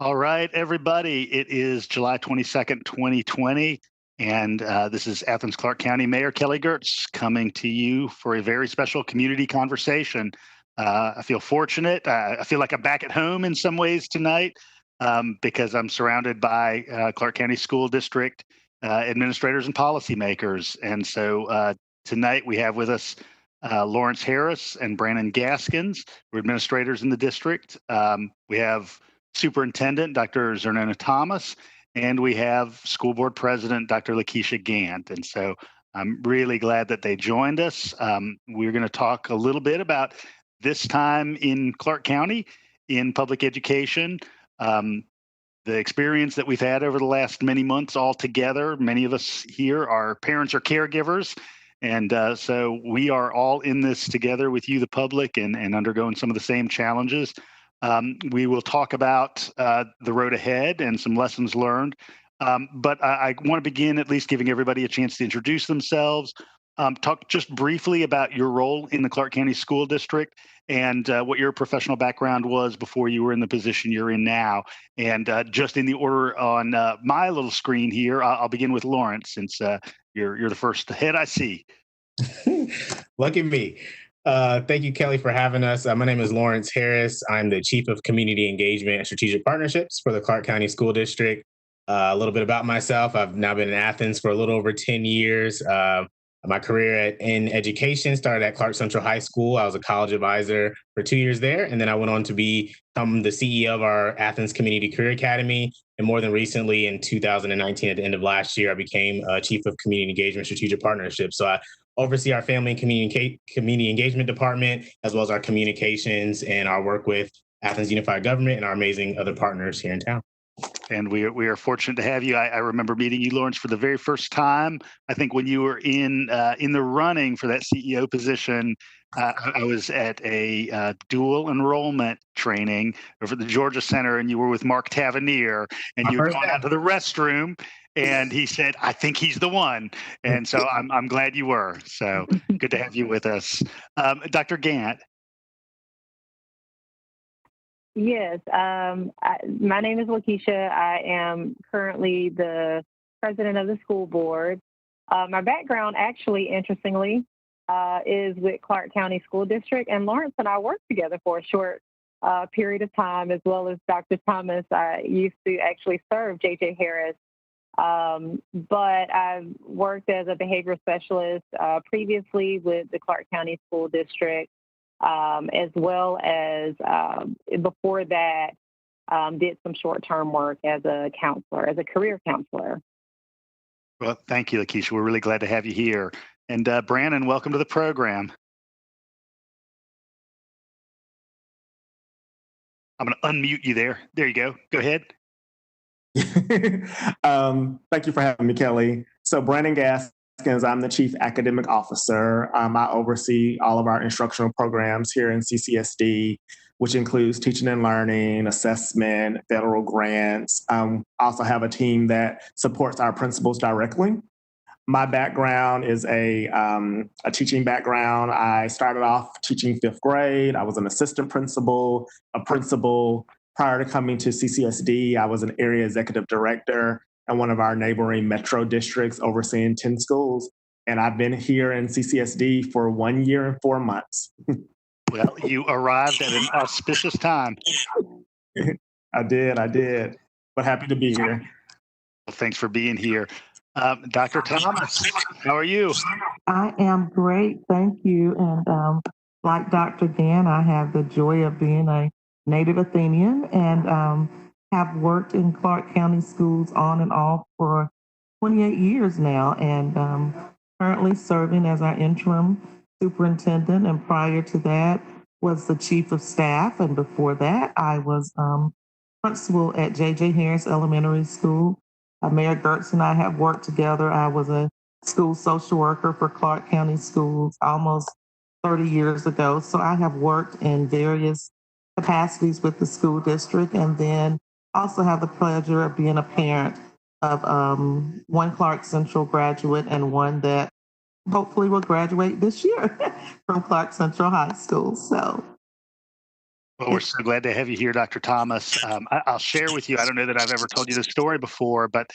All right, everybody. It is July 22nd, 2020, and this is Athens-Clarke County Mayor Kelly Girtz coming to you for a very special community conversation. I feel fortunate. I feel like I'm back at home in some ways tonight because I'm surrounded by Clarke County School District administrators and policymakers. And so tonight we have with us Lawrence Harris and Brannon Gaskins, who are administrators in the district. We have Superintendent, Dr. Xernona Thomas, and we have School Board President, Dr. LaKeisha Gantt. And so I'm really glad that they joined us. We're going to talk a little bit about this time in Clarke County in public education, the experience that we've had over the last many months all together. Many of us here are parents or caregivers. And so we are all in this together with you, the public, and undergoing some of the same challenges. We will talk about the road ahead and some lessons learned. But I want to begin at least giving everybody a chance to introduce themselves, talk just briefly about your role in the Clarke County School District and what your professional background was before you were in the position you're in now. And just in the order on my little screen here, I'll begin with Lawrence, since you're the first head I see. Lucky me. Thank you, Kelly, for having us. My name is Lawrence Harris. I'm the Chief of Community Engagement and Strategic Partnerships for the Clarke County School District. A little bit about myself. I've now been in Athens for a little over 10 years. My career in education started at Clarke Central High School. I was a college advisor for 2 years there, and then I went on to become the CEO of our Athens Community Career Academy. And more than recently, in 2019, at the end of last year, I became Chief of Community Engagement Strategic Partnerships. So I oversee our family and community engagement department, as well as our communications and our work with Athens Unified Government and our amazing other partners here in town. And we are fortunate to have you. I remember meeting you, Lawrence, for the very first time. I think when you were in the running for that CEO position. I was at a dual enrollment training over at the Georgia Center, and you were with Mark Tavernier, and you were going out to the restroom, and he said, "I think he's the one." And so I'm glad you were. So good to have you with us, Dr. Gantt. Yes, my name is LaKeisha. I am currently the president of the school board. My background, actually, interestingly, is with Clarke County School District, and Lawrence and I worked together for a short period of time, as well as Dr. Thomas. I used to actually serve J.J. Harris, but I've worked as a behavioral specialist previously with the Clarke County School District. As well as before that, did some short-term work as a counselor, as a career counselor. Well, thank you, LaKeisha. We're really glad to have you here. And Brannon, welcome to the program. I'm going to unmute you there. There you go. Go ahead. Thank you for having me, Kelly. So Brannon Gaskins, I'm the Chief Academic Officer. I oversee all of our instructional programs here in CCSD, which includes teaching and learning, assessment, federal grants. I also have a team that supports our principals directly. My background is a teaching background. I started off teaching 5th grade. I was an assistant principal, a principal. Prior to coming to CCSD, I was an area executive director in one of our neighboring metro districts, overseeing 10 schools. And I've been here in CCSD for 1 year and 4 months. Well, you arrived at an auspicious time. I did. But happy to be here. Well, thanks for being here. Dr. Thomas, how are you? I am great, thank you. And like Dr. Gantt, I have the joy of being a native Athenian and have worked in Clarke County schools on and off for 28 years now, and currently serving as our interim superintendent. And prior to that was the chief of staff. And before that, I was principal at J.J. Harris Elementary School. Mayor Girtz and I have worked together. I was a school social worker for Clarke County schools almost 30 years ago. So I have worked in various capacities with the school district, and then also have the pleasure of being a parent of one Clarke Central graduate and one that hopefully will graduate this year from Clarke Central High School. So Well, we're so glad to have you here, Dr. Thomas. I'll share with you, I don't know that I've ever told you this story before, but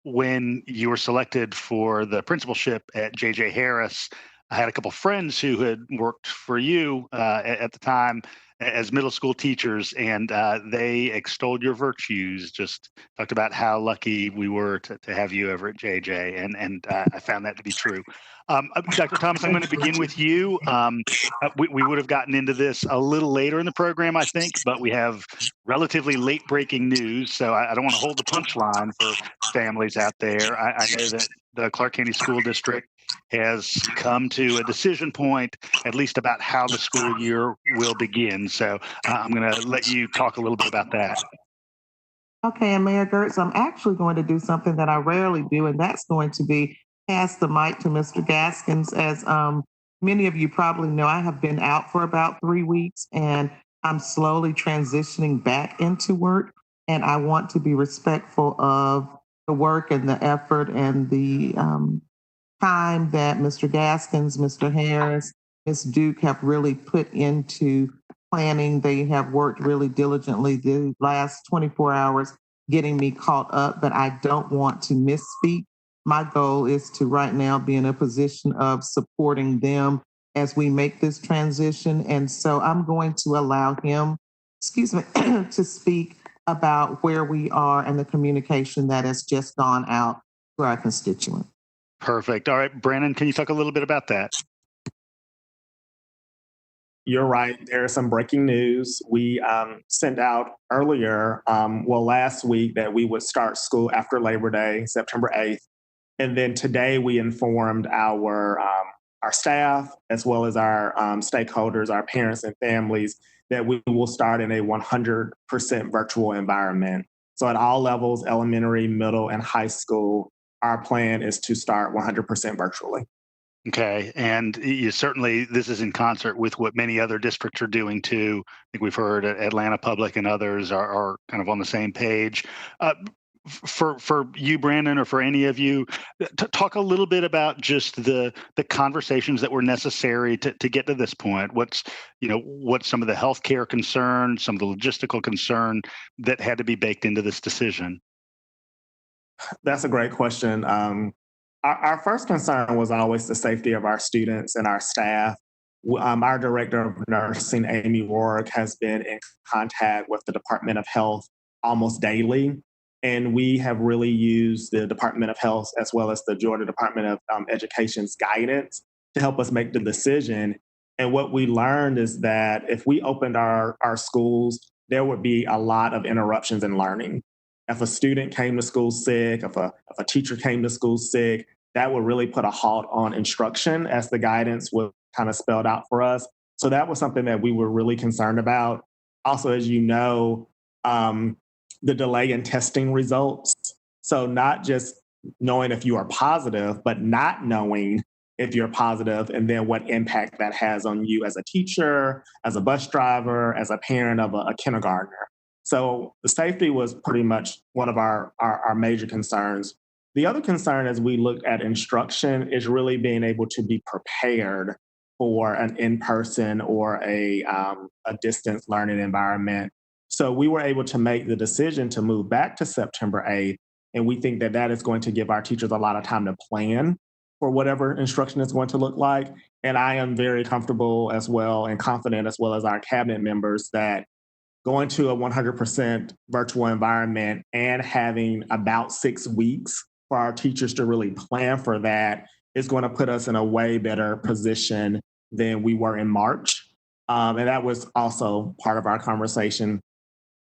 when you were selected for the principalship at J.J. Harris, I had a couple friends who had worked for you at the time as middle school teachers, and they extolled your virtues, just talked about how lucky we were to have you over at JJ, and I found that to be true. Dr. Thomas, I'm going to begin with you. We would have gotten into this a little later in the program, I think, but we have relatively late breaking news, so I don't want to hold the punchline for families out there. I know that the Clarke County School District has come to a decision point, at least about how the school year will begin. So I'm going to let you talk a little bit about that. Okay, and Mayor Girtz, I'm actually going to do something that I rarely do, and that's going to be pass the mic to Mr. Gaskins. As many of you probably know, I have been out for about 3 weeks, and I'm slowly transitioning back into work, and I want to be respectful of the work and the effort and the time that Mr. Gaskins, Mr. Harris, Ms. Duke have really put into planning. They have worked really diligently the last 24 hours getting me caught up, but I don't want to misspeak. My goal is to right now be in a position of supporting them as we make this transition. And so I'm going to allow him, to speak about where we are and the communication that has just gone out to our constituents. Perfect. All right, Brannon, can you talk a little bit about that? You're right. There's some breaking news. We sent out earlier, last week, that we would start school after Labor Day, September 8th. And then today we informed our staff, as well as our stakeholders, our parents and families, that we will start in a 100% virtual environment. So at all levels, elementary, middle, and high school, our plan is to start 100% virtually. Okay, and certainly this is in concert with what many other districts are doing too. I think we've heard Atlanta Public and others are kind of on the same page. For you, Brannon, or for any of you, talk a little bit about just the conversations that were necessary to get to this point. What's some of the healthcare concern, some of the logistical concern that had to be baked into this decision? That's a great question. Our first concern was always the safety of our students and our staff. Our director of nursing, Amy Rourke, has been in contact with the Department of Health almost daily. And we have really used the Department of Health as well as the Georgia Department of Education's guidance to help us make the decision. And what we learned is that if we opened our schools, there would be a lot of interruptions in learning. If a student came to school sick, if a teacher came to school sick, that would really put a halt on instruction, as the guidance was kind of spelled out for us. So that was something that we were really concerned about. Also, as you know, the delay in testing results. So not just knowing if you are positive, but not knowing if you're positive, and then what impact that has on you as a teacher, as a bus driver, as a parent of a kindergartner. So the safety was pretty much one of our major concerns. The other concern as we look at instruction is really being able to be prepared for an in-person or a distance learning environment. So we were able to make the decision to move back to September 8th, and we think that is going to give our teachers a lot of time to plan for whatever instruction is going to look like. And I am very comfortable as well and confident, as well as our cabinet members, that going to a 100% virtual environment and having about 6 weeks for our teachers to really plan for that is going to put us in a way better position than we were in March. And that was also part of our conversation.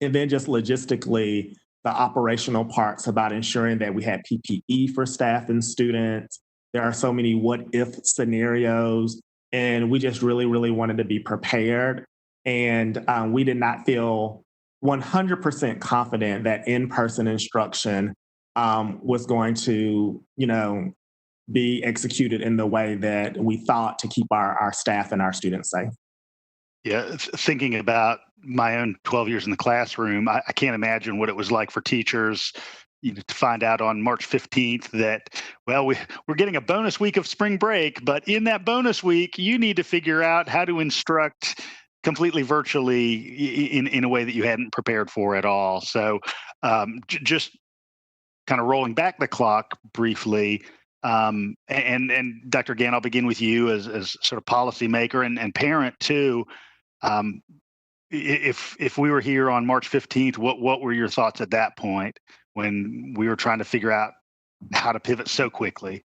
And then just logistically, the operational parts about ensuring that we had PPE for staff and students. There are so many what if scenarios, and we just really, really wanted to be prepared. And we did not feel 100% confident that in-person instruction was going to, be executed in the way that we thought to keep our staff and our students safe. Yeah, thinking about my own 12 years in the classroom, I can't imagine what it was like for teachers, to find out on March 15th that, well, we're getting a bonus week of spring break, but in that bonus week, you need to figure out how to instruct completely virtually in a way that you hadn't prepared for at all. So just kind of rolling back the clock briefly, and Dr. Gantt, I'll begin with you as sort of policymaker and parent too. If we were here on March 15th, what were your thoughts at that point when we were trying to figure out how to pivot so quickly?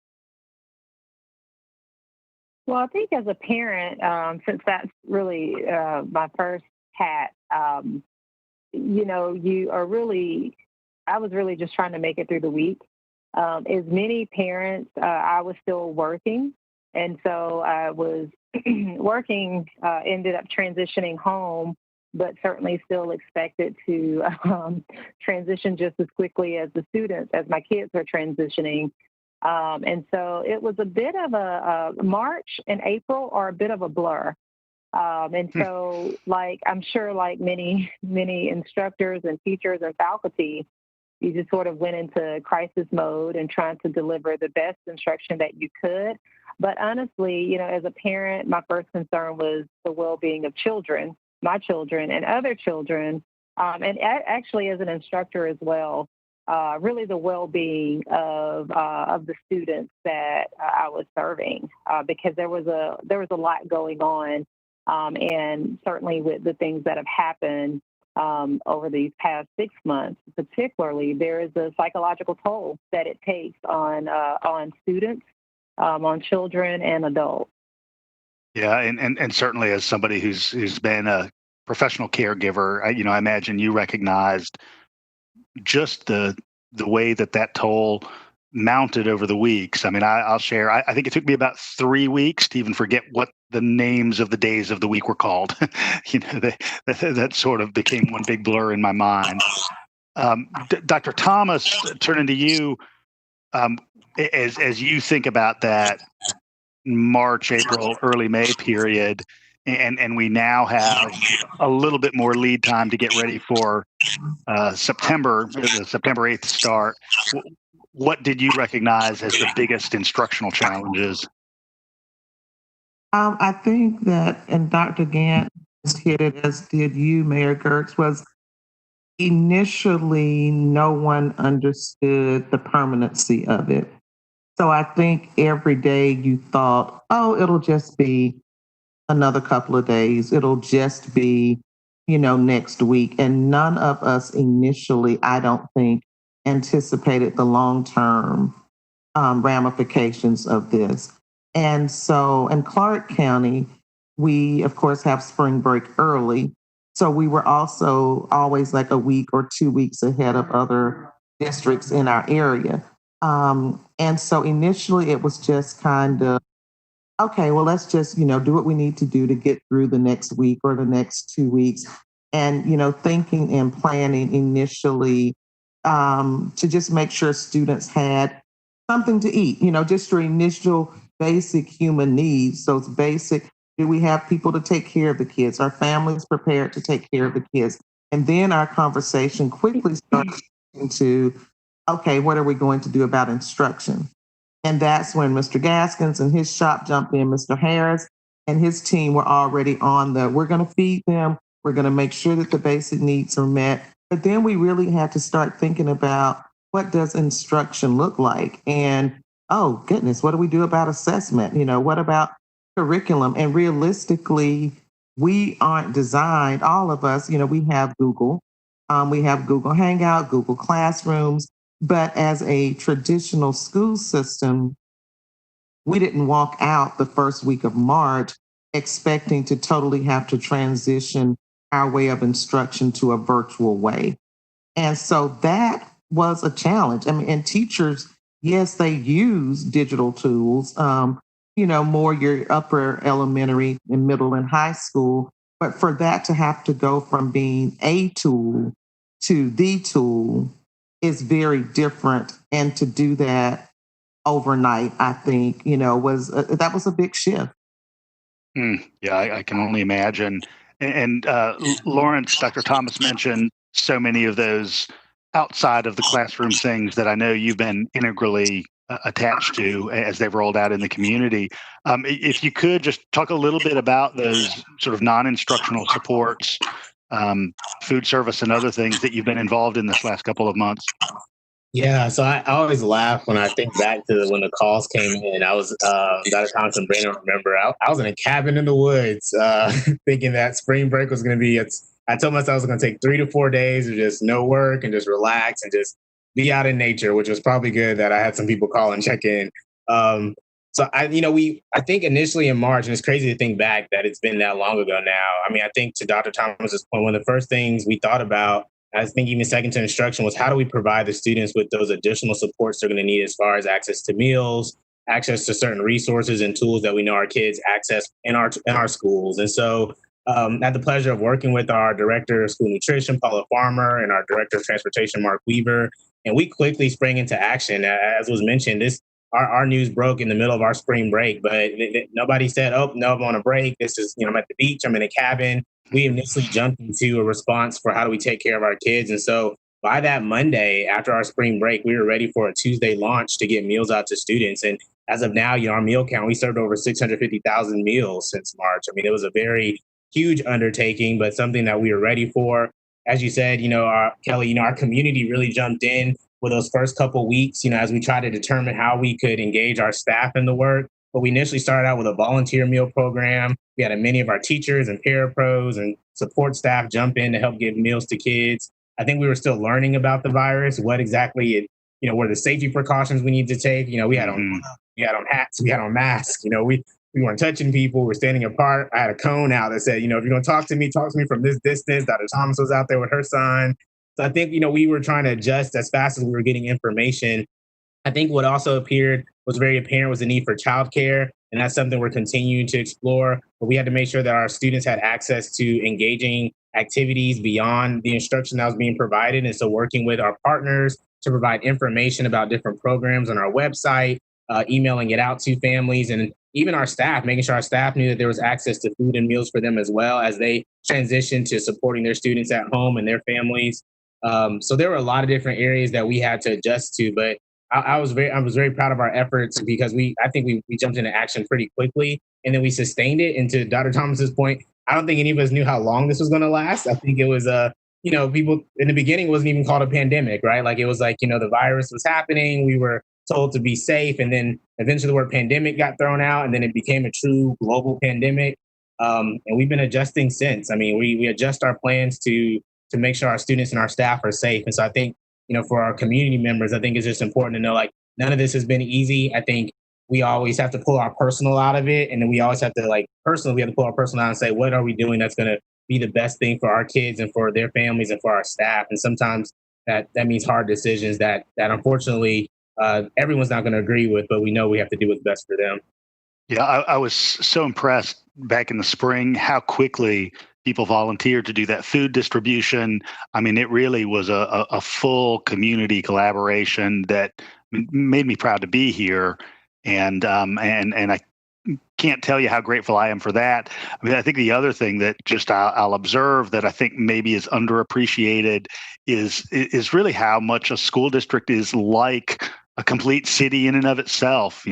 Well, I think as a parent, since that's really my first hat, I was really just trying to make it through the week. As many parents, I was still working. And so I was working, ended up transitioning home, but certainly still expected to transition just as quickly as the students, as my kids are transitioning. And so it was a bit of a March and April are a bit of a blur. And so, I'm sure like many instructors and teachers and faculty, you just sort of went into crisis mode and trying to deliver the best instruction that you could. But honestly, as a parent, my first concern was the well-being of children, my children and other children, and actually as an instructor as well. Really the well-being of the students that I was serving, because there was a lot going on, and certainly with the things that have happened over these past 6 months, particularly, there is a psychological toll that it takes on students, on children and adults. Yeah, and certainly as somebody who's been a professional caregiver, I imagine you recognized just the way that toll mounted over the weeks. I mean, I'll share. I think it took me about 3 weeks to even forget what the names of the days of the week were called. That sort of became one big blur in my mind. Dr. Thomas, turning to you, as you think about that March, April, early May period, and we now have a little bit more lead time to get ready for the September 8th start. What did you recognize as the biggest instructional challenges? I think that, and Dr. Gantt hit it, as did you, Mayor Girtz, was initially no one understood the permanency of it. So I think every day you thought, oh, it'll just be another couple of days. It'll just be, next week. And none of us initially, I don't think, anticipated the long-term ramifications of this. And so in Clarke County, we, of course, have spring break early. So we were also always like a week or 2 weeks ahead of other districts in our area. And so initially it was just kind of, okay, well, let's just, do what we need to do to get through the next week or the next 2 weeks. And, thinking and planning initially to just make sure students had something to eat, just your initial basic human needs. So it's basic. Do we have people to take care of the kids? Are families prepared to take care of the kids? And then our conversation quickly starts into, okay, what are we going to do about instruction? And that's when Mr. Gaskins and his shop jumped in. Mr. Harris and his team were already on we're going to feed them. We're going to make sure that the basic needs are met. But then we really had to start thinking about, what does instruction look like? And, oh, goodness, what do we do about assessment? What about curriculum? And realistically, we aren't designed, all of us, we have Google. We have Google Hangout, Google Classrooms. But as a traditional school system, we didn't walk out the first week of March expecting to totally have to transition our way of instruction to a virtual way. And so that was a challenge. I mean, and teachers, yes, they use digital tools, more your upper elementary and middle and high school. But for that to have to go from being a tool to the tool is very different. And to do that overnight, I think, that was a big shift. Yeah, I can only imagine. And Lawrence, Dr. Thomas mentioned so many of those outside of the classroom things that I know you've been integrally attached to as they've rolled out in the community. If you could just talk a little bit about those sort of non-instructional supports, food service and other things that you've been involved in this last couple of months. Yeah, so I always laugh when I think back to when the calls came in. I was Dr. Thomas and Brannon, remember, I was in a cabin in the woods thinking that spring break was going to be, I told myself I was going to take 3 to 4 days of just no work and just relax and just be out in nature, which was probably good that I had some people call and check in. So I think initially in March, and it's crazy to think back that it's been that long ago now. I mean, I think to Dr. Thomas's point, one of the first things we thought about, I think even second to instruction, was how do we provide the students with those additional supports they're going to need as far as access to meals, access to certain resources and tools that we know our kids access in our schools. And so I had the pleasure of working with our director of school nutrition, Paula Farmer, and our director of transportation, Mark Weaver. And we quickly sprang into action. As was mentioned, our news broke in the middle of our spring break, but nobody said, oh, no, I'm on a break. This is, I'm at the beach, I'm in a cabin. We initially jumped into a response for how do we take care of our kids. And so by that Monday, after our spring break, we were ready for a Tuesday launch to get meals out to students. And as of now, our meal count, we served over 650,000 meals since March. I mean, it was a very huge undertaking, but something that we were ready for. As you said, Kelly, our community really jumped in for those first couple weeks, as we tried to determine how we could engage our staff in the work. But we initially started out with a volunteer meal program. We had many of our teachers and parapros and support staff jump in to help give meals to kids. I think we were still learning about the virus, what exactly were the safety precautions we need to take. We had on hats, we had on masks. We weren't touching people. We're standing apart. I had a cone out that said, if you're going to talk to me from this distance. Dr. Thomas was out there with her son. So I think, we were trying to adjust as fast as we were getting information. I think what also was very apparent was the need for childcare. And that's something we're continuing to explore. But we had to make sure that our students had access to engaging activities beyond the instruction that was being provided. And so working with our partners to provide information about different programs on our website, emailing it out to families, and even our staff, making sure our staff knew that there was access to food and meals for them as well as they transition to supporting their students at home and their families. So there were a lot of different areas that we had to adjust to, but I was very proud of our efforts because I think we jumped into action pretty quickly, and then we sustained it. And to Dr. Thomas's point, I don't think any of us knew how long this was going to last. I think it was people in the beginning, it wasn't even called a pandemic, right? Like it was like, the virus was happening. We were told to be safe. And then eventually the word pandemic got thrown out, and then it became a true global pandemic. And we've been adjusting since. I mean, we adjust our plans to make sure our students and our staff are safe. And so I think, for our community members, I think it's just important to know, none of this has been easy. I think we always have to pull our personal out of it. And then we always have to we have to pull our personal out and say, what are we doing that's going to be the best thing for our kids and for their families and for our staff? And sometimes that means hard decisions that unfortunately everyone's not going to agree with, but we know we have to do what's best for them. Yeah, I was so impressed back in the spring how quickly people volunteered to do that food distribution. I mean, it really was a full community collaboration that made me proud to be here. And I can't tell you how grateful I am for that. I mean, I think the other thing that just I'll observe that I think maybe is underappreciated is really how much a school district is like a complete city in and of itself.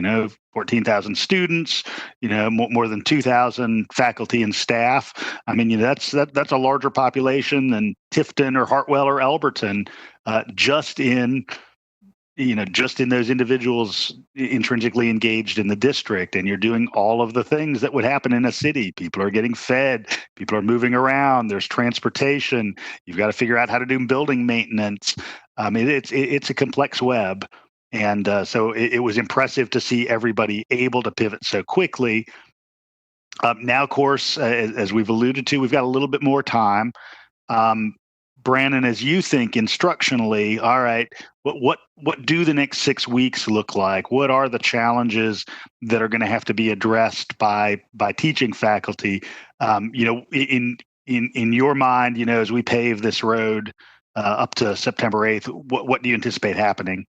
14,000 students, more than 2,000 faculty and staff. I mean, that's a larger population than Tifton or Hartwell or Elberton, just in those individuals intrinsically engaged in the district. And you're doing all of the things that would happen in a city. People are getting fed, people are moving around, there's transportation, you've got to figure out how to do building maintenance. It's a complex web. And so it was impressive to see everybody able to pivot so quickly. Now, of course, as we've alluded to, we've got a little bit more time. Brannon, as you think instructionally, all right, what do the next 6 weeks look like? What are the challenges that are going to have to be addressed by teaching faculty? In your mind, as we pave this road up to September 8th, what do you anticipate happening?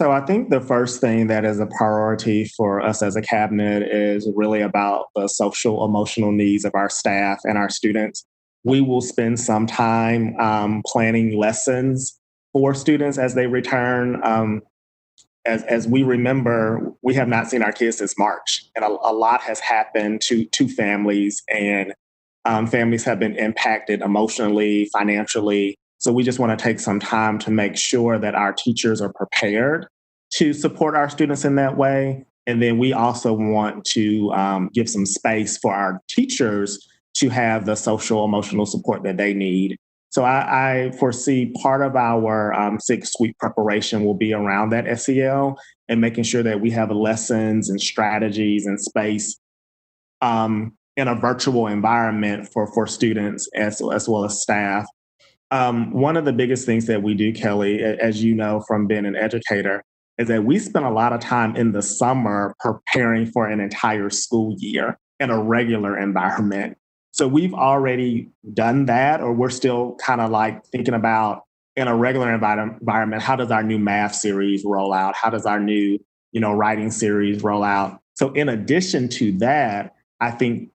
So I think the first thing that is a priority for us as a cabinet is really about the social emotional needs of our staff and our students. We will spend some time planning lessons for students as they return. as we remember, we have not seen our kids since March, and a lot has happened to families, and families have been impacted emotionally, financially. So we just want to take some time to make sure that our teachers are prepared to support our students in that way. And then we also want to give some space for our teachers to have the social emotional support that they need. So I foresee part of our 6-week preparation will be around that SEL and making sure that we have lessons and strategies and space in a virtual environment for students as well as staff. One of the biggest things that we do, Kelly, as you know from being an educator, is that we spend a lot of time in the summer preparing for an entire school year in a regular environment. So we've already done that, or we're still kind of like thinking about in a regular environment, how does our new math series roll out? How does our new, writing series roll out? So in addition to that, I think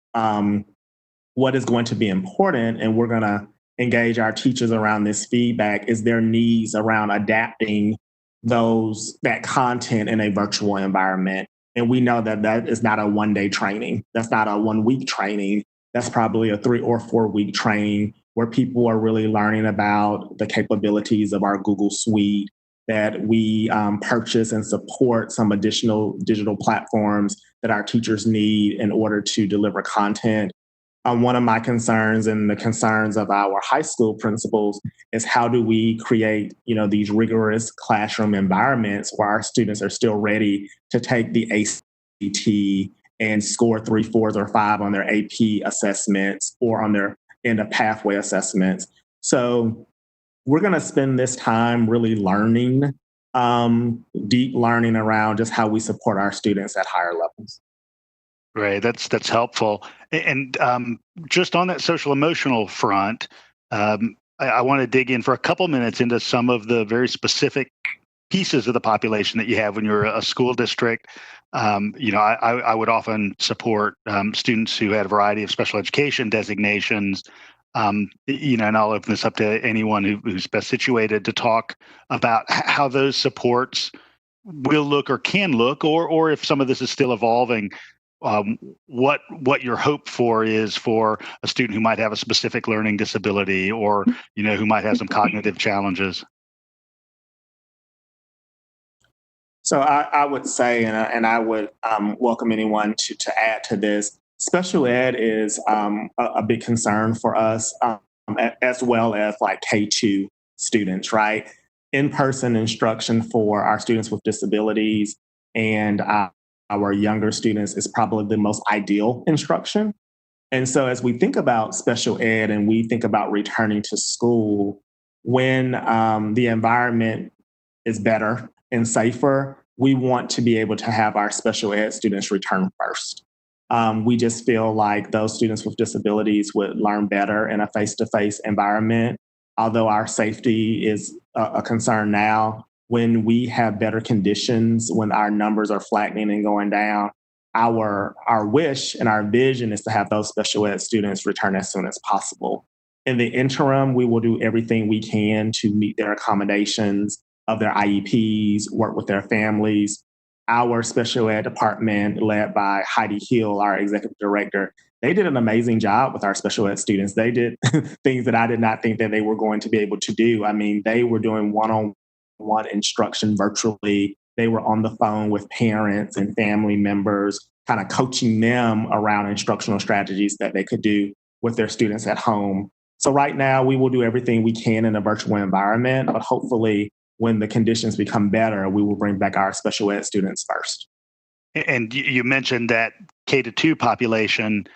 what is going to be important, and we're going to engage our teachers around this feedback, is their needs around adapting that content in a virtual environment. And we know that is not a one-day training. That's not a 1-week training. That's probably a 3 or 4 week training where people are really learning about the capabilities of our Google Suite, that we purchase and support some additional digital platforms that our teachers need in order to deliver content. One of my concerns and the concerns of our high school principals is how do we create, these rigorous classroom environments where our students are still ready to take the ACT and score 3, 4, or 5 on their AP assessments or on their end of pathway assessments. So we're going to spend this time really learning, deep learning around just how we support our students at higher levels. Right, that's helpful. And just on that social emotional front, I want to dig in for a couple minutes into some of the very specific pieces of the population that you have when you're a school district. I would often support students who had a variety of special education designations. And I'll open this up to anyone who's best situated to talk about how those supports will look or can look, or if some of this is still evolving. What your hope for is for a student who might have a specific learning disability, or who might have some cognitive challenges. So I would say, and I would welcome anyone to add to this. Special ed is a big concern for us, as well as like K-2 students, right? In-person instruction for our students with disabilities and our younger students is probably the most ideal instruction. And so as we think about special ed and we think about returning to school, when the environment is better and safer, we want to be able to have our special ed students return first. We just feel like those students with disabilities would learn better in a face-to-face environment. Although our safety is a concern now, when we have better conditions, when our numbers are flattening and going down, our wish and our vision is to have those special ed students return as soon as possible. In the interim, we will do everything we can to meet their accommodations of their IEPs, work with their families. Our special ed department, led by Heidi Hill, our executive director, they did an amazing job with our special ed students. They did things that I did not think that they were going to be able to do. I mean, they were doing one-on-one instruction virtually. They were on the phone with parents and family members, kind of coaching them around instructional strategies that they could do with their students at home. So right now, we will do everything we can in a virtual environment, but hopefully when the conditions become better, we will bring back our special ed students first. And you mentioned that K-2 population,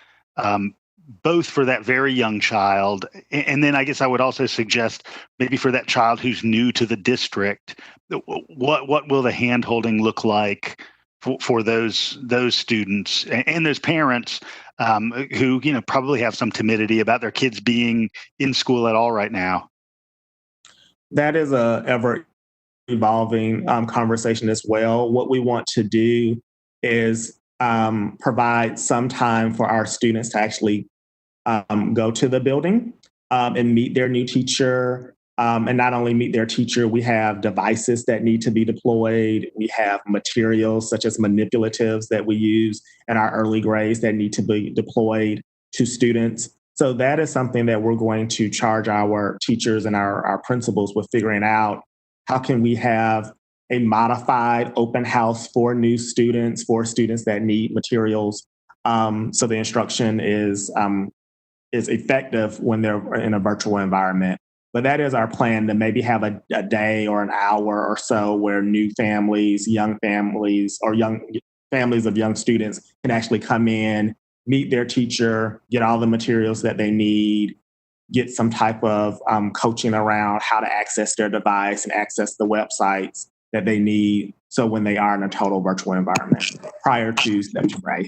both for that very young child, and then I guess I would also suggest maybe for that child who's new to the district, what will the handholding look like for those students and those parents who probably have some timidity about their kids being in school at all right now? That is a ever evolving conversation as well. What we want to do is provide some time for our students to actually go to the building and meet their new teacher, and not only meet their teacher, we have devices that need to be deployed. We have materials such as manipulatives that we use in our early grades that need to be deployed to students. So that is something that we're going to charge our teachers and our principals with figuring out. How can we have a modified open house for new students, for students that need materials, so the instruction is effective when they're in a virtual environment. But that is our plan, to maybe have a day or an hour or so where new families, young families, or young families of young students can actually come in, meet their teacher, get all the materials that they need, get some type of coaching around how to access their device and access the websites that they need. So when they are in a total virtual environment prior to September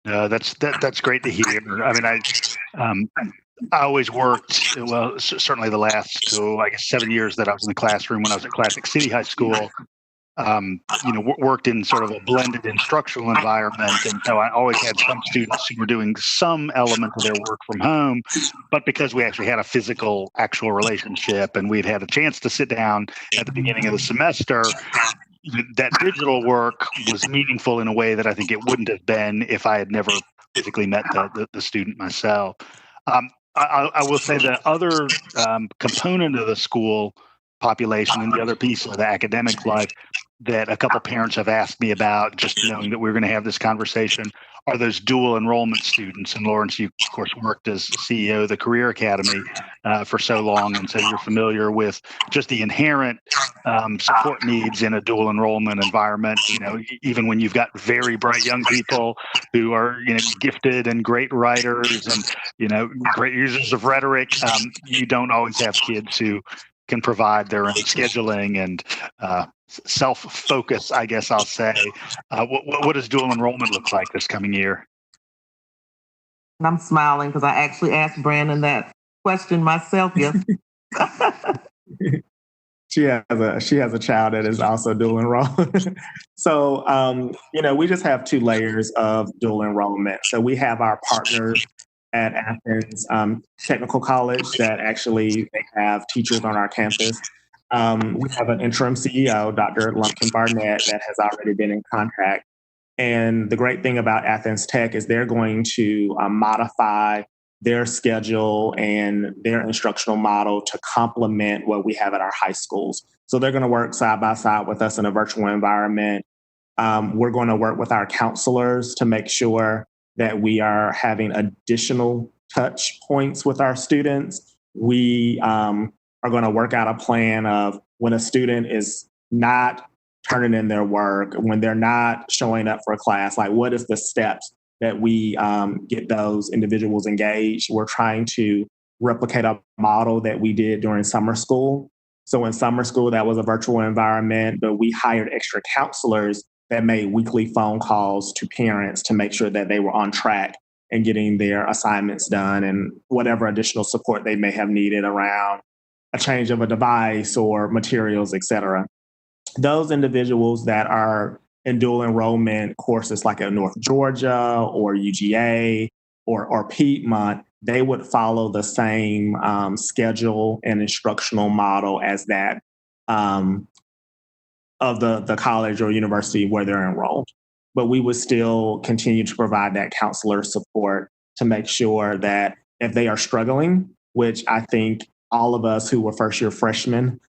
8th. That's great to hear. I mean, I always worked, well, certainly the last, 7 years that I was in the classroom when I was at Classic City High School, worked in sort of a blended instructional environment. And so I always had some students who were doing some element of their work from home, but because we actually had a physical, actual relationship and we'd had a chance to sit down at the beginning of the semester, that digital work was meaningful in a way that I think it wouldn't have been if I had never physically met the student myself. I will say the other component of the school population and the other piece of the academic life that a couple parents have asked me about, just knowing that we're going to have this conversation, are those dual enrollment students. And Lawrence, you of course worked as CEO of the Career Academy for so long, and so you're familiar with just the inherent support needs in a dual enrollment environment. Even when you've got very bright young people who are gifted and great writers and great users of rhetoric, you don't always have kids who can provide their own scheduling and self-focus, I guess I'll say. What does dual enrollment look like this coming year? And I'm smiling because I actually asked Brannon that question myself yesterday. She has a child that is also dual enrolled. So, we just have two layers of dual enrollment. So we have our partners at Athens Technical College that actually they have teachers on our campus. We have an interim CEO, Dr. Lumpkin Barnett, that has already been in contact. And the great thing about Athens Tech is they're going to modify their schedule and their instructional model to complement what we have at our high schools. So they're going to work side by side with us in a virtual environment. We're going to work with our counselors to make sure that we are having additional touch points with our students. We are going to work out a plan of when a student is not turning in their work, when they're not showing up for a class, like what is the steps that we get those individuals engaged. We're trying to replicate a model that we did during summer school. So in summer school, that was a virtual environment, but we hired extra counselors that made weekly phone calls to parents to make sure that they were on track and getting their assignments done and whatever additional support they may have needed around a change of a device or materials, et cetera. Those individuals that are in dual enrollment courses like at North Georgia or UGA or Piedmont, they would follow the same schedule and instructional model as that of the college or university where they're enrolled. But we would still continue to provide that counselor support to make sure that if they are struggling, which I think all of us who were first-year freshmen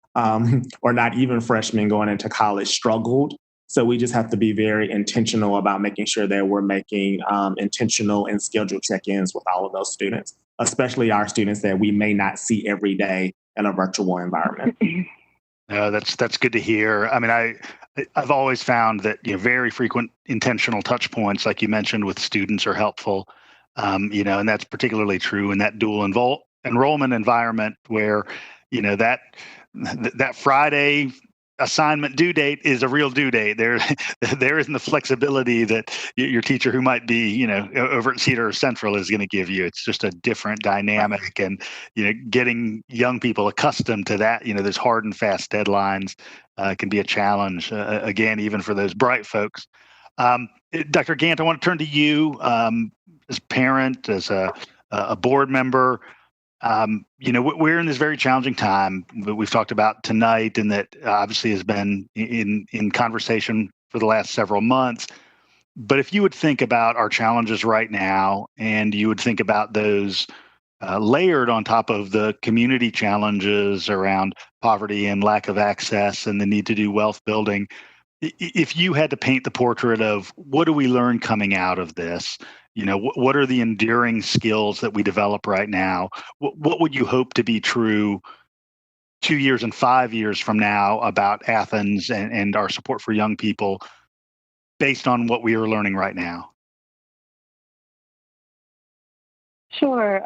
or not even freshmen going into college struggled. So we just have to be very intentional about making sure that we're making intentional and scheduled check-ins with all of those students, especially our students that we may not see every day in a virtual environment. That's good to hear. I mean, I've always found that very frequent intentional touch points, like you mentioned, with students are helpful. And that's particularly true in that dual enrollment environment where that Friday assignment due date is a real due date. There isn't the flexibility that your teacher who might be, over at Cedar Central is going to give you. It's just a different dynamic, and getting young people accustomed to that. Those hard and fast deadlines can be a challenge. Again, even for those bright folks. Dr. Gantt, I want to turn to you as a parent, as a board member. We're in this very challenging time that we've talked about tonight, and that obviously has been in conversation for the last several months. But if you would think about our challenges right now, and you would think about those layered on top of the community challenges around poverty and lack of access and the need to do wealth building, if you had to paint the portrait of what do we learn coming out of this, what are the enduring skills that we develop right now? What would you hope to be true 2 years and 5 years from now about Athens and our support for young people based on what we are learning right now? Sure.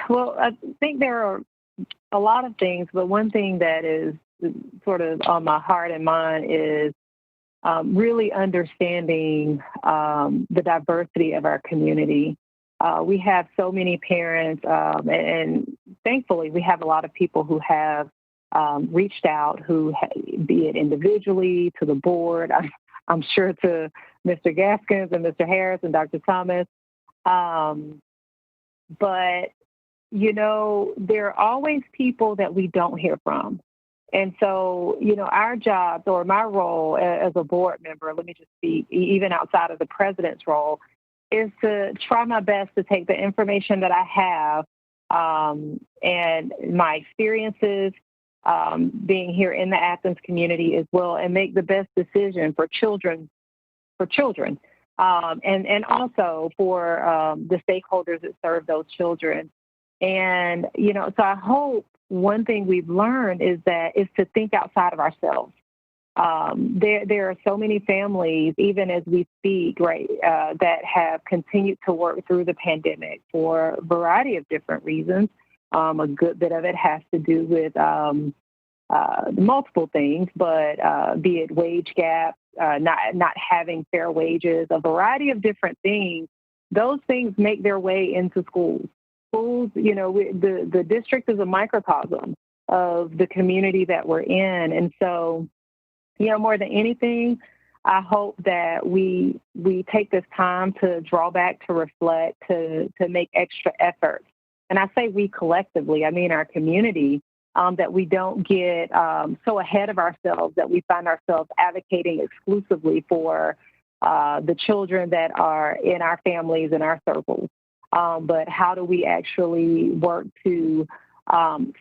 Well, I think there are a lot of things, but one thing that is sort of on my heart and mind is really understanding the diversity of our community. We have so many parents, and thankfully we have a lot of people who have reached out, be it individually, to the board, I'm sure to Mr. Gaskins and Mr. Harris and Dr. Thomas. But, there are always people that we don't hear from. And so, our jobs, or my role as a board member, let me just speak, even outside of the president's role, is to try my best to take the information that I have and my experiences being here in the Athens community as well, and make the best decision for children, and also for the stakeholders that serve those children. And, so I hope one thing we've learned is to think outside of ourselves. There are so many families, even as we speak, right, that have continued to work through the pandemic for a variety of different reasons. A good bit of it has to do with multiple things, but be it wage gaps, not having fair wages, a variety of different things. Those things make their way into schools. Schools, the district is a microcosm of the community that we're in. And so, more than anything, I hope that we take this time to draw back, to reflect, to make extra efforts. And I say we collectively, I mean our community, that we don't get so ahead of ourselves that we find ourselves advocating exclusively for the children that are in our families and our circles. But how do we actually work to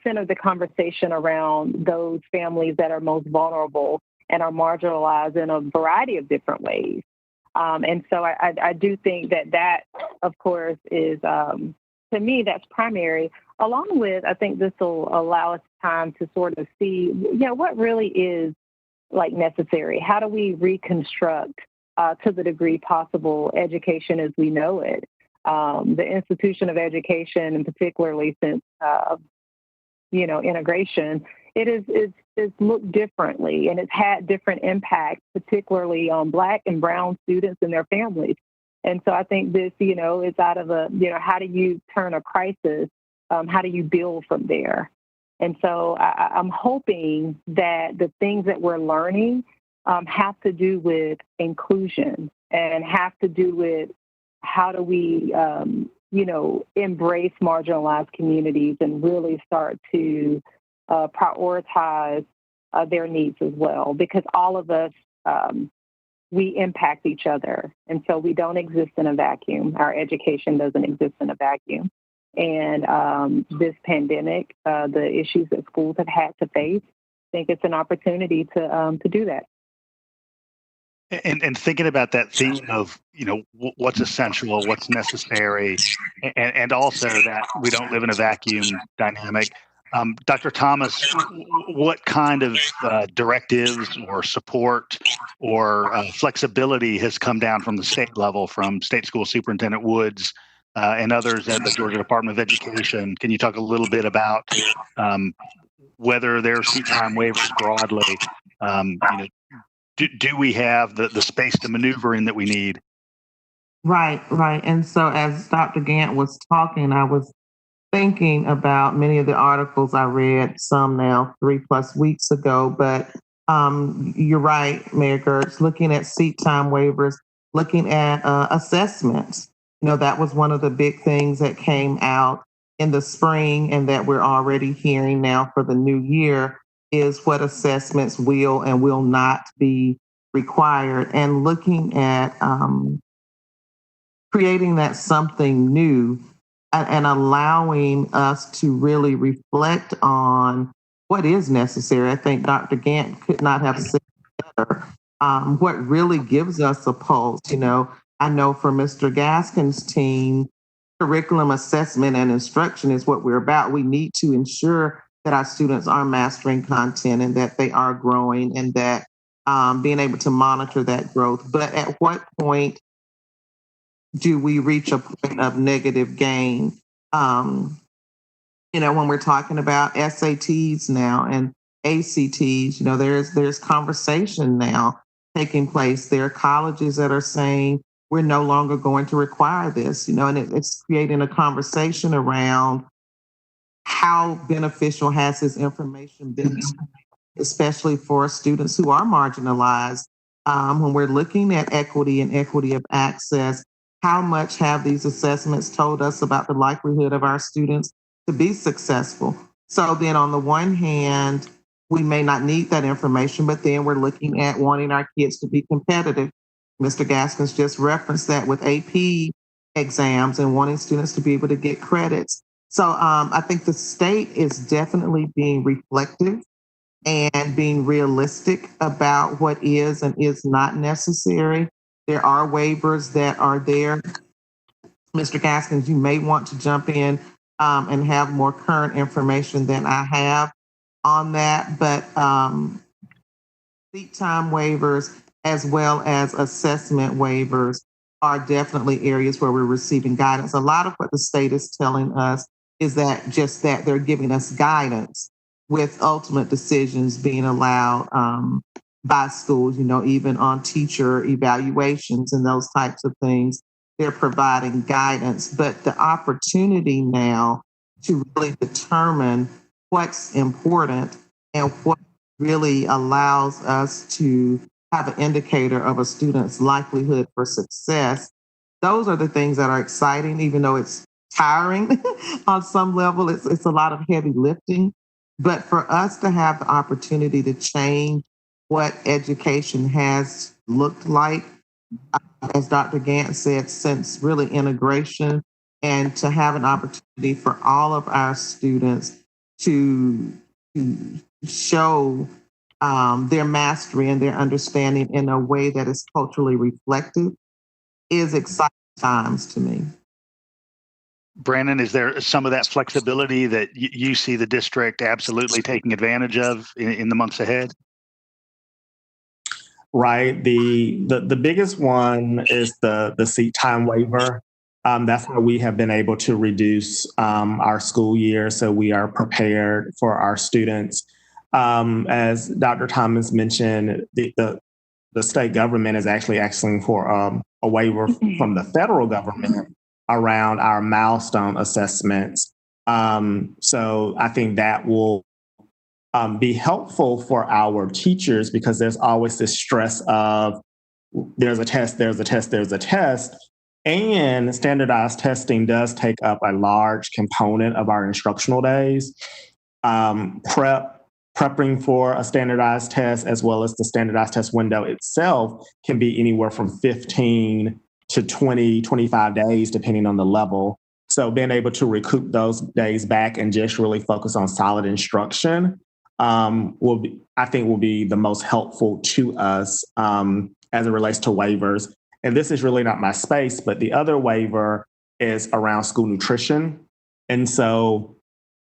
center the conversation around those families that are most vulnerable and are marginalized in a variety of different ways? And so I do think that, of course, is, to me, that's primary. Along with, I think this will allow us time to sort of see, what really is necessary. How do we reconstruct, to the degree possible, education as we know it? The institution of education, and particularly since, integration, it's looked differently, and it's had different impacts, particularly on Black and Brown students and their families. And so I think this, is out of how do you turn a crisis? How do you build from there? And so I'm hoping that the things that we're learning have to do with inclusion and have to do with how do we, embrace marginalized communities and really start to prioritize their needs as well, because all of us, we impact each other. And so we don't exist in a vacuum. Our education doesn't exist in a vacuum. And this pandemic, the issues that schools have had to face, I think it's an opportunity to do that. And thinking about that theme of, what's essential, what's necessary, and also that we don't live in a vacuum dynamic. Dr. Thomas, what kind of directives or support or flexibility has come down from the state level, from State School Superintendent Woods and others at the Georgia Department of Education? Can you talk a little bit about whether there are seat time waivers broadly? Do we have the space to maneuver in that we need? Right. And so as Dr. Gantt was talking, I was thinking about many of the articles I read, some now 3+ weeks ago, but you're right, Mayor Girtz, looking at seat time waivers, looking at assessments. That was one of the big things that came out in the spring and that we're already hearing now for the new year is what assessments will and will not be required, and looking at creating that something new and allowing us to really reflect on what is necessary. I think Dr. Gantt could not have said better. What really gives us a pulse, I know for Mr. Gaskins' team, curriculum assessment and instruction is what we're about. We need to ensure that our students are mastering content and that they are growing, and that being able to monitor that growth. But at what point do we reach a point of negative gain? When we're talking about SATs now and ACTs, there's conversation now taking place. There are colleges that are saying we're no longer going to require this, and it's creating a conversation around how beneficial has this information been, especially for students who are marginalized. When we're looking at equity and equity of access, how much have these assessments told us about the likelihood of our students to be successful? So then on the one hand, we may not need that information, but then we're looking at wanting our kids to be competitive. Mr. Gaskins just referenced that with AP exams and wanting students to be able to get credits. So I think the state is definitely being reflective and being realistic about what is and is not necessary. There are waivers that are there. Mr. Gaskins, you may want to jump in and have more current information than I have on that, but seat time waivers as well as assessment waivers are definitely areas where we're receiving guidance. A lot of what the state is telling us is that they're giving us guidance, with ultimate decisions being allowed by schools, even on teacher evaluations and those types of things. They're providing guidance, but the opportunity now to really determine what's important and what really allows us to have an indicator of a student's likelihood for success. Those are the things that are exciting, even though it's tiring on some level. It's a lot of heavy lifting. But for us to have the opportunity to change what education has looked like, as Dr. Gantt said, since really integration, and to have an opportunity for all of our students to show their mastery and their understanding in a way that is culturally reflective is exciting times to me. Brannon, is there some of that flexibility that you see the district absolutely taking advantage of in the months ahead? Right. The biggest one is the seat time waiver. That's how we have been able to reduce our school year, so we are prepared for our students. As Dr. Thomas mentioned, the state government is actually asking for a waiver from the federal government around our milestone assessments. So I think that will be helpful for our teachers, because there's always this stress of there's a test, there's a test, there's a test. And standardized testing does take up a large component of our instructional days. Prepping for a standardized test, as well as the standardized test window itself, can be anywhere from 15 to 20, 25 days, depending on the level. So being able to recoup those days back and just really focus on solid instruction will be the most helpful to us as it relates to waivers. And this is really not my space, but the other waiver is around school nutrition. And so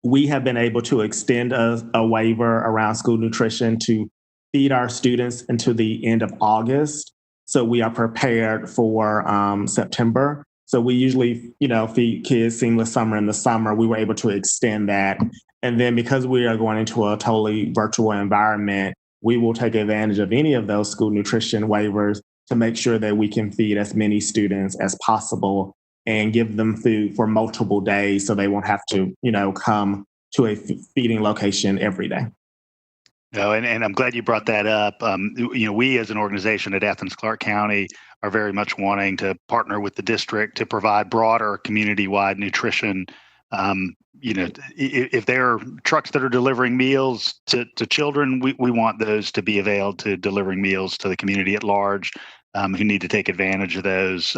we have been able to extend a waiver around school nutrition to feed our students until the end of August. So we are prepared for September. So we usually, feed kids seamless summer in the summer. We were able to extend that. And then because we are going into a totally virtual environment, we will take advantage of any of those school nutrition waivers to make sure that we can feed as many students as possible and give them food for multiple days so they won't have to, come to a feeding location every day. No, and I'm glad you brought that up. We as an organization at Athens-Clarke County are very much wanting to partner with the district to provide broader community-wide nutrition If there are trucks that are delivering meals to children, we want those to be available to delivering meals to the community at large who need to take advantage of those.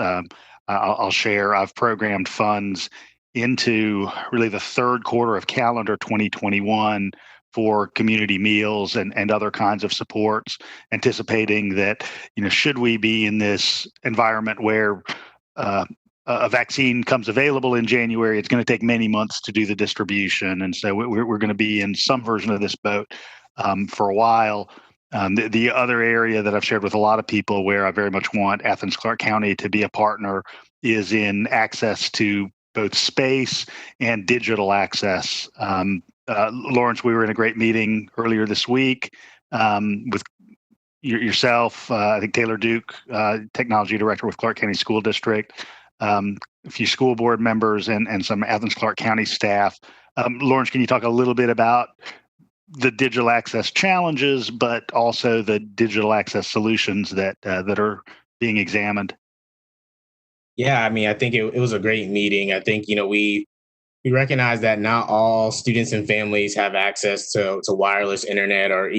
I'll share, I've programmed funds into really the third quarter of calendar 2021 for community meals and other kinds of supports, anticipating that, should we be in this environment where a vaccine comes available in January, it's going to take many months to do the distribution. And so we're going to be in some version of this boat for a while. The other area that I've shared with a lot of people where I very much want Athens-Clarke County to be a partner is in access to both space and digital access. Lawrence, we were in a great meeting earlier this week with yourself, I think Taylor Duke, Technology Director with Clarke County School District, a few school board members, and some Athens-Clarke County staff. Lawrence, can you talk a little bit about the digital access challenges, but also the digital access solutions that are being examined? Yeah, I mean, I think it was a great meeting. I think, we recognize that not all students and families have access to wireless internet or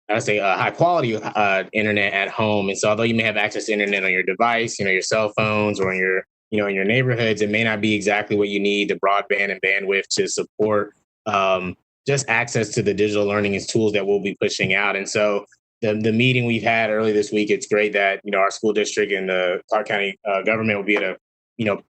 I'd say high quality internet at home. And so although you may have access to internet on your device, your cell phones or in your neighborhoods, it may not be exactly what you need, the broadband and bandwidth to support just access to the digital learning and tools that we'll be pushing out. And so the meeting we've had early this week, it's great that, our school district and the Clarke County government will be able to,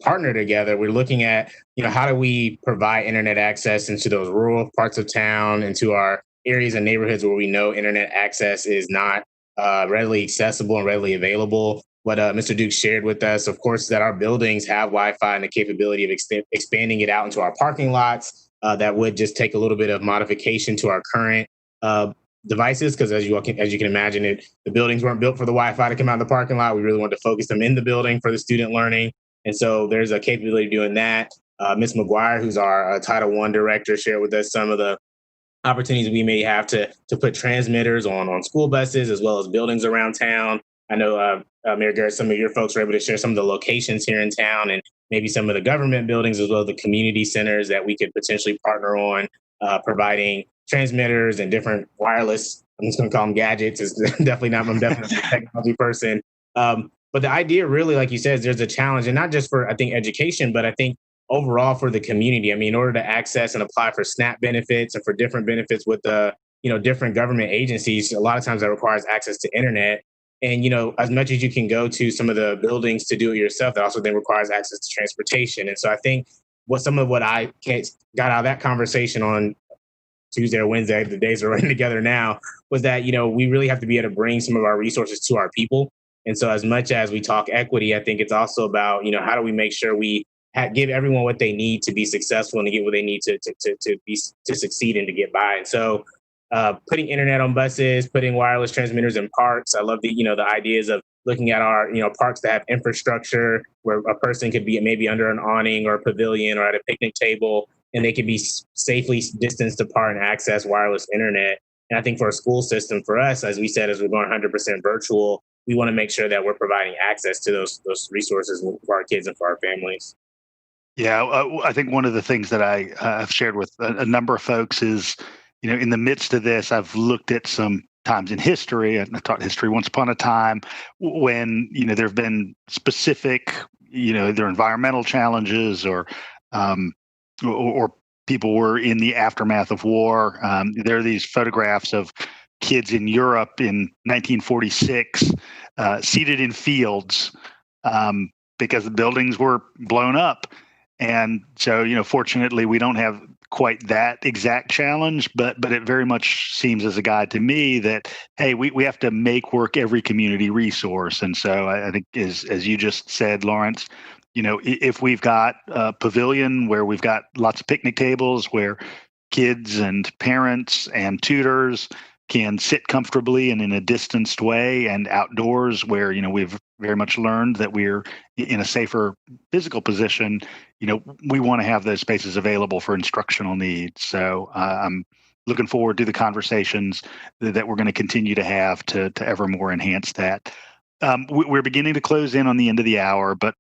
partner together. We're looking at, how do we provide internet access into those rural parts of town, into our areas and neighborhoods where we know internet access is not readily accessible and readily available. What Mr. Duke shared with us, of course, is that our buildings have Wi-Fi and the capability of expanding it out into our parking lots. That would just take a little bit of modification to our current devices, because as you can imagine, the buildings weren't built for the Wi-Fi to come out of the parking lot. We really wanted to focus them in the building for the student learning. And so there's a capability of doing that. Ms. McGuire, who's our Title I director, shared with us some of the opportunities we may have to put transmitters on school buses as well as buildings around town. I know, Mayor Girtz, some of your folks were able to share some of the locations here in town and maybe some of the government buildings as well as the community centers that we could potentially partner on, providing transmitters and different wireless, I'm just going to call them gadgets. I'm definitely a technology person. But the idea really, like you said, is there's a challenge, and not just for, I think, education, but I think overall for the community. I mean, in order to access and apply for SNAP benefits and for different benefits with the, different government agencies, a lot of times that requires access to internet. And, as much as you can go to some of the buildings to do it yourself, that also then requires access to transportation. And so I think some of what I got out of that conversation on Tuesday or Wednesday, the days are running together now, was that, we really have to be able to bring some of our resources to our people. And so as much as we talk equity, I think it's also about, how do we make sure we give everyone what they need to be successful and to get what they need to succeed and to get by. And so putting internet on buses, putting wireless transmitters in parks. I love the ideas of looking at our, parks that have infrastructure where a person could be maybe under an awning or a pavilion or at a picnic table, and they could be safely distanced apart and access wireless internet. And I think for a school system, for us, as we said, as we're going 100% virtual, we want to make sure that we're providing access to those resources for our kids and for our families. Yeah, I think one of the things that I have shared with a number of folks is, in the midst of this, I've looked at some times in history, and I taught history once upon a time when, there have been specific, either environmental challenges or people were in the aftermath of war. There are these photographs of kids in Europe in 1946 seated in fields because the buildings were blown up. And so, fortunately, we don't have quite that exact challenge, but it very much seems as a guide to me that, hey, we have to make work every community resource. And so I think, as you just said, Lawrence, if we've got a pavilion where we've got lots of picnic tables where kids and parents and tutors can sit comfortably and in a distanced way, and outdoors where, we've very much learned that we're in a safer physical position, we want to have those spaces available for instructional needs. So I'm looking forward to the conversations that we're going to continue to have to ever more enhance that. We're beginning to close in on the end of the hour, but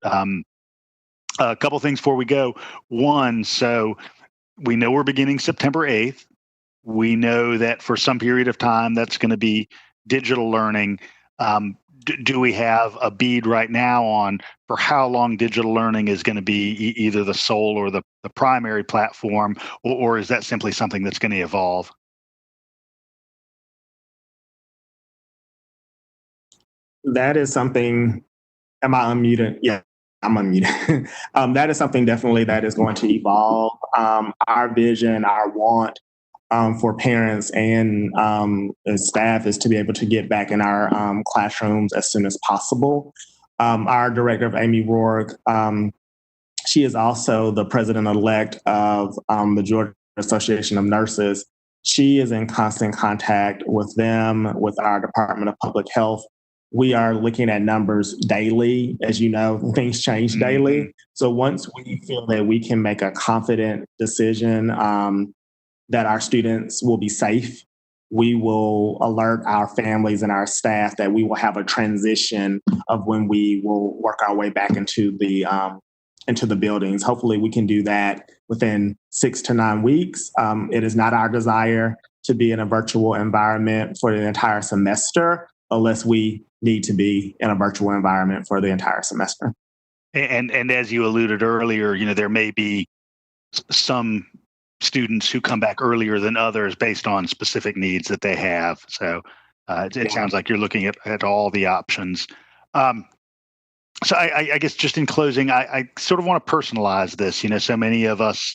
A couple things before we go. One, so we know we're beginning September 8th. We know that for some period of time that's going to be digital learning. Do we have a bead right now on for how long digital learning is going to be either the sole or the primary platform, or is that simply something that's going to evolve? That is something. Am I unmuted? Yeah, I'm unmuted. That is something definitely that is going to evolve. Our vision, our want for parents and staff is to be able to get back in our classrooms as soon as possible. Our director, Amy Rourke, she is also the president-elect of the Georgia Association of Nurses. She is in constant contact with them, with our Department of Public Health. We are looking at numbers daily. As you know, things change daily. So once we feel that we can make a confident decision that our students will be safe, we will alert our families and our staff that we will have a transition of when we will work our way back into the buildings. Hopefully we can do that within 6 to 9 weeks. It is not our desire to be in a virtual environment for the entire semester unless we need to be in a virtual environment for the entire semester. And as you alluded earlier, there may be some students who come back earlier than others based on specific needs that they have. So it sounds like you're looking at all the options. So I guess just in closing, I sort of want to personalize this. So many of us,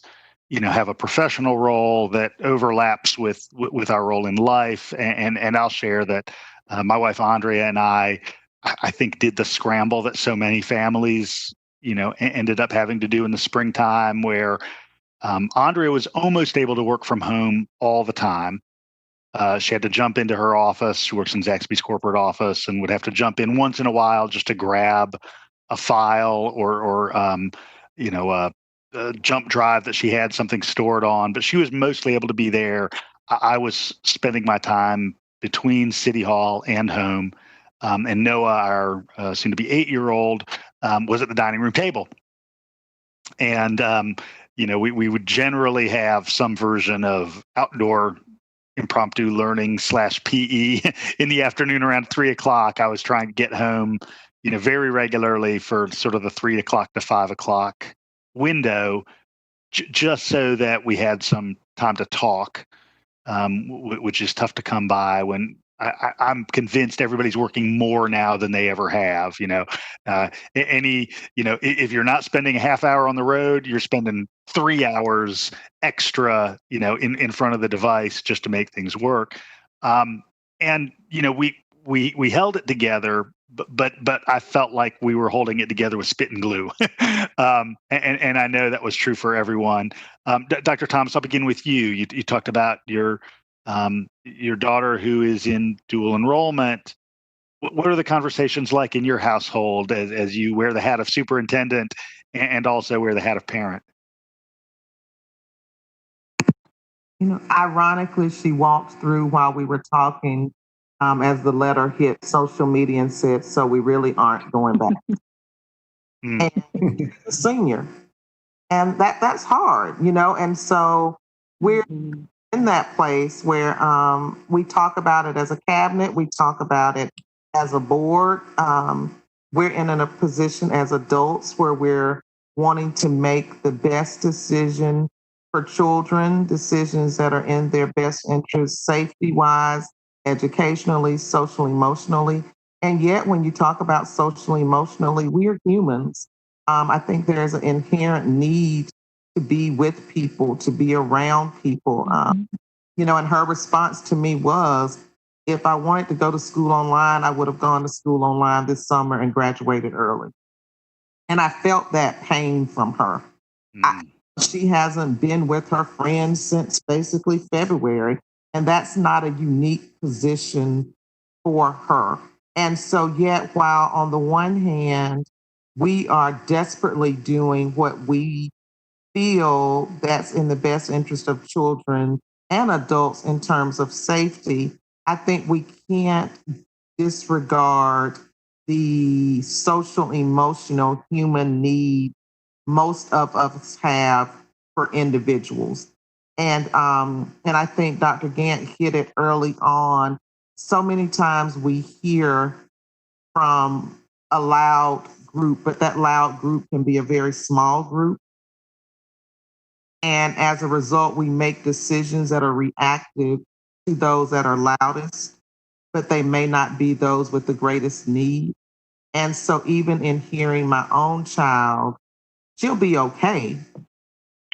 have a professional role that overlaps with our role in life, and I'll share that my wife Andrea and I think did the scramble that so many families, ended up having to do in the springtime, where Andrea was almost able to work from home all the time. She had to jump into her office. She works in Zaxby's corporate office and would have to jump in once in a while just to grab a file or a jump drive that she had something stored on. But she was mostly able to be there. I was spending my time between City Hall and home. And Noah, our soon-to-be 8-year-old, was at the dining room table. And, we would generally have some version of outdoor impromptu learning / PE in the afternoon around 3 o'clock. I was trying to get home, very regularly for sort of the 3 o'clock to 5 o'clock window, just so that we had some time to talk, which is tough to come by when I'm convinced everybody's working more now than they ever have. If you're not spending a half hour on the road, you're spending 3 hours extra, in front of the device just to make things work. We held it together, but I felt like we were holding it together with spit and glue. And I know that was true for everyone. Dr. Thomas, I'll begin with you. You talked about your daughter who is in dual enrollment. What are the conversations like in your household as you wear the hat of superintendent and also wear the hat of parent? Ironically, she walked through while we were talking as the letter hit social media and said, so we really aren't going back. And a senior. And that's hard, and so we're in that place where we talk about it as a cabinet, we talk about it as a board. We're in a position as adults where we're wanting to make the best decision for children, decisions that are in their best interest, safety-wise, educationally, social, emotionally. And yet, when you talk about social, emotionally, we are humans. I think there's an inherent need to be with people, to be around people. And her response to me was, if I wanted to go to school online, I would have gone to school online this summer and graduated early. And I felt that pain from her. She hasn't been with her friends since basically February, and that's not a unique position for her. And so yet, while on the one hand, we are desperately doing what we feel that's in the best interest of children and adults in terms of safety, I think we can't disregard the social, emotional, human need most of us have for individuals. And I think Dr. Gantt hit it early on. So many times we hear from a loud group, but that loud group can be a very small group. And as a result, we make decisions that are reactive to those that are loudest, but they may not be those with the greatest need. And so even in hearing my own child, she'll be okay.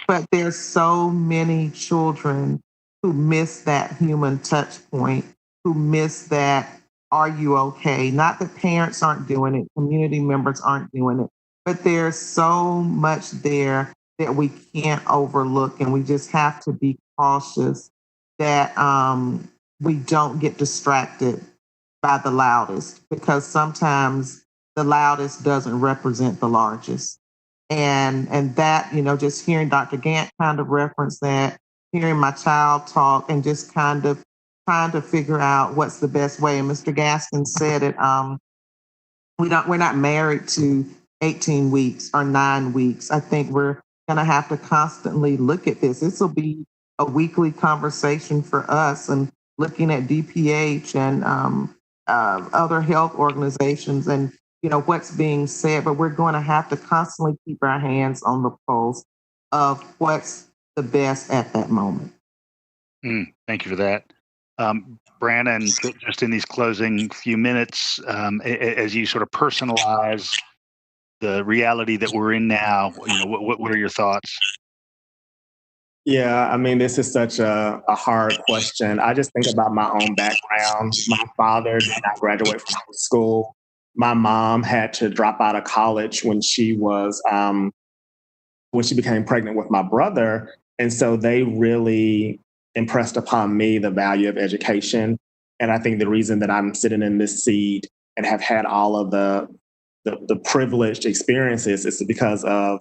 But there's so many children who miss that human touch point, who miss that, are you okay? Not that parents aren't doing it, community members aren't doing it, but there's so much there that we can't overlook. And we just have to be cautious that we don't get distracted by the loudest, because sometimes the loudest doesn't represent the largest. And that, just hearing Dr. Gantt kind of reference that, hearing my child talk, and just kind of trying to figure out what's the best way. And Mr. Gaskins said it, we're not married to 18 weeks or 9 weeks. I think we're gonna have to constantly look at this. This will be a weekly conversation for us, and looking at DPH and other health organizations, and what's being said, but we're going to have to constantly keep our hands on the pulse of what's the best at that moment. Thank you for that. Brannon, just in these closing few minutes, as you sort of personalize the reality that we're in now, what are your thoughts? Yeah, I mean, this is such a hard question. I just think about my own background. My father did not graduate from high school. My mom had to drop out of college when she became pregnant with my brother. And so they really impressed upon me the value of education. And I think the reason that I'm sitting in this seat and have had all of the privileged experiences is because of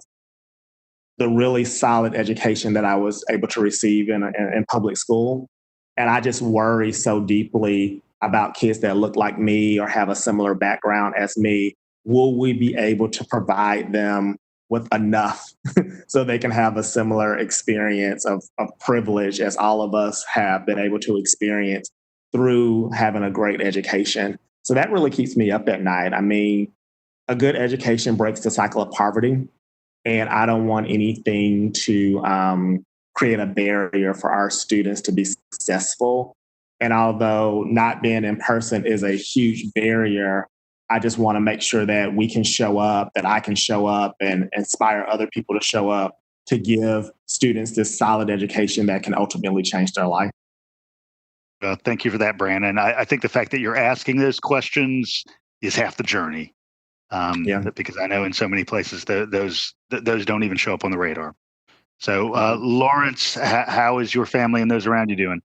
the really solid education that I was able to receive in public school. And I just worry so deeply about kids that look like me or have a similar background as me. Will we be able to provide them with enough so they can have a similar experience of privilege as all of us have been able to experience through having a great education? So that really keeps me up at night. I mean, a good education breaks the cycle of poverty. And I don't want anything to create a barrier for our students to be successful. And although not being in person is a huge barrier, I just want to make sure that we can show up, that I can show up and inspire other people to show up to give students this solid education that can ultimately change their life. Thank you for that, Brannon. I think the fact that you're asking those questions is half the journey. Because I know in so many places those don't even show up on the radar. So, Lawrence, how is your family and those around you doing?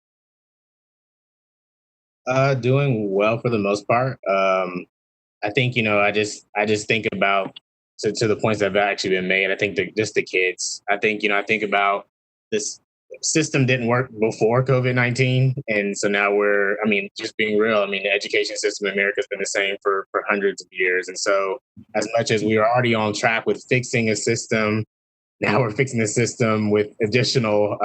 Doing well for the most part. I think I just think about to the points that have actually been made. I think just the kids. I think I think about this system didn't work before COVID-19, and so now just being real. The education system in America has been the same for hundreds of years, and so as much as we are already on track with fixing a system, now we're fixing the system with additional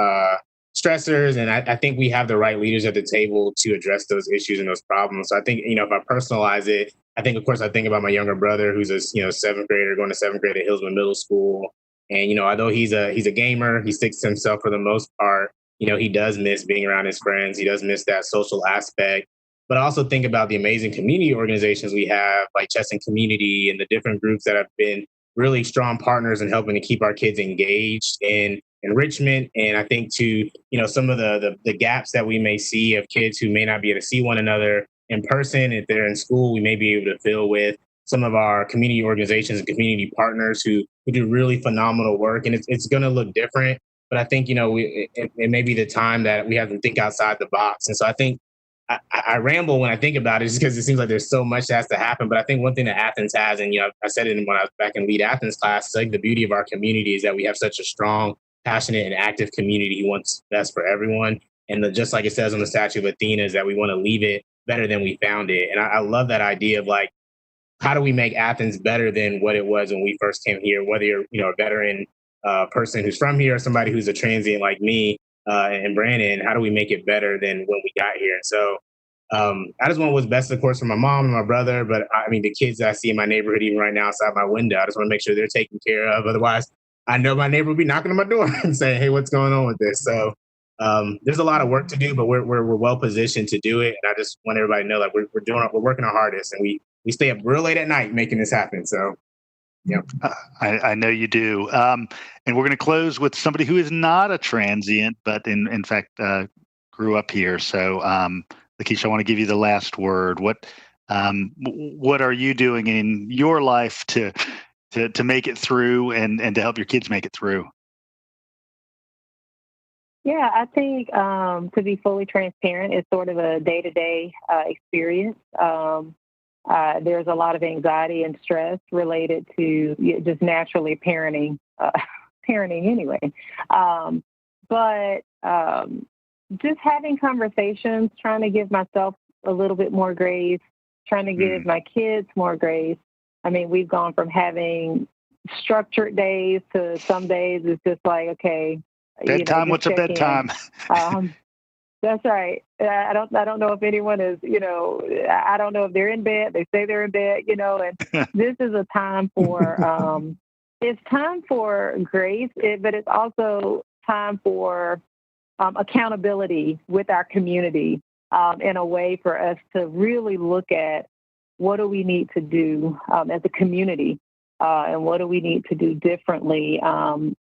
stressors, and I think we have the right leaders at the table to address those issues and those problems. So I think if I personalize it, I think about my younger brother who's a seventh grader going to seventh grade at Hillsman Middle School. And, although he's a gamer, he sticks to himself for the most part. He does miss being around his friends. He does miss that social aspect. But I also think about the amazing community organizations we have, like Chesson Community and the different groups that have been really strong partners in helping to keep our kids engaged in enrichment. And I think some of the gaps that we may see of kids who may not be able to see one another in person, if they're in school, we may be able to fill with some of our community organizations and community partners who do really phenomenal work. And it's going to look different, but I think, it may be the time that we have to think outside the box. And so I think I ramble when I think about it just because it seems like there's so much that has to happen. But I think one thing that Athens has, and, I said it when I was back in lead Athens class, like the beauty of our community is that we have such a strong, passionate and active community who wants best for everyone. And just like it says on the Statue of Athena, is that we want to leave it better than we found it. And I love that idea of like, how do we make Athens better than what it was when we first came here? Whether you're, a veteran person who's from here or somebody who's a transient like me and Brannon, how do we make it better than when we got here? So I just want what's best, of course, for my mom and my brother. But I mean, the kids that I see in my neighborhood, even right now outside my window, I just want to make sure they're taken care of. Otherwise, I know my neighbor will be knocking on my door and saying, "Hey, what's going on with this?" So there's a lot of work to do, but we're well positioned to do it. And I just want everybody to know that we're working our hardest, and we stay up real late at night making this happen. So, yeah, I know you do. And we're going to close with somebody who is not a transient, but in fact grew up here. So, LaKeisha, I want to give you the last word. What are you doing in your life to make it through and to help your kids make it through? Yeah, I think to be fully transparent, it's sort of a day-to-day experience. There's a lot of anxiety and stress related to just naturally parenting anyway. But just having conversations, trying to give myself a little bit more grace, trying to give my kids more grace. I mean, we've gone from having structured days to some days it's just like, okay, bedtime. What's a bedtime? That's right. I don't know if anyone is, I don't know if they're in bed. They say they're in bed, and this is a time for, it's time for grace, but it's also time for accountability with our community in a way for us to really look at what do we need to do as a community and what do we need to do differently. I'm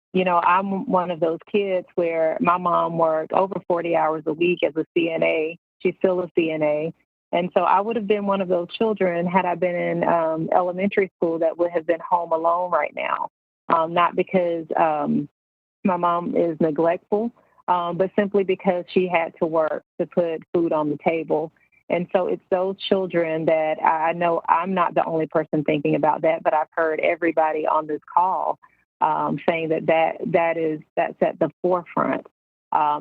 one of those kids where my mom worked over 40 hours a week as a CNA. She's still a CNA. And so I would have been one of those children had I been in elementary school that would have been home alone right now. Not because my mom is neglectful, but simply because she had to work to put food on the table. And so it's those children that I know I'm not the only person thinking about that, but I've heard everybody on this call saying that's at the forefront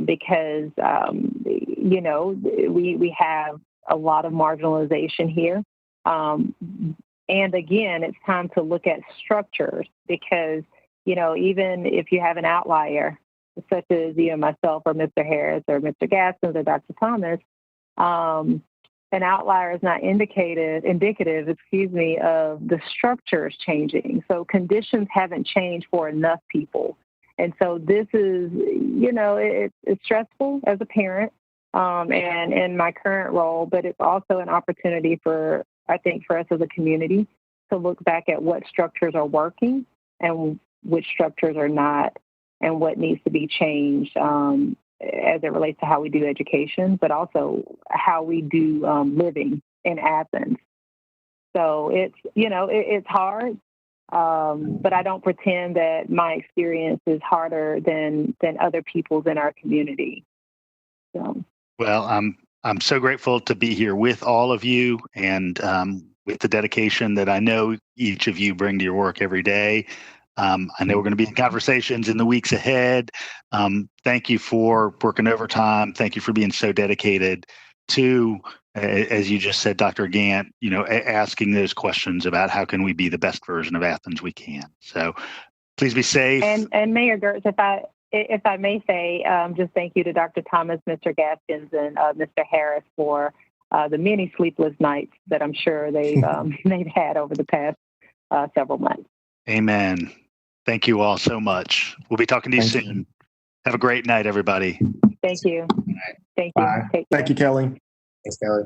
because, we have a lot of marginalization here. And again, it's time to look at structures because, even if you have an outlier, such as myself or Mr. Harris or Mr. Gaskins or Dr. Thomas, an outlier is not indicative, of the structures changing. So conditions haven't changed for enough people. And so this is, it's stressful as a parent and in my current role, but it's also an opportunity for us as a community to look back at what structures are working and which structures are not and what needs to be changed as it relates to how we do education, but also how we do living in Athens. So it's hard, but I don't pretend that my experience is harder than other people's in our community. So. Well, I'm so grateful to be here with all of you and with the dedication that I know each of you bring to your work every day. I know we're going to be in conversations in the weeks ahead. Thank you for working overtime. Thank you for being so dedicated to, as you just said, Dr. Gantt, asking those questions about how can we be the best version of Athens we can. So please be safe. And Mayor Girtz, if I may say, just thank you to Dr. Thomas, Mr. Gaskins, and Mr. Harris for the many sleepless nights that I'm sure they've had over the past several months. Amen. Thank you all so much. We'll be talking to you soon. Have a great night, everybody. Thank you. Thank you. Bye. Thank you, Kelly. Thanks, Kelly.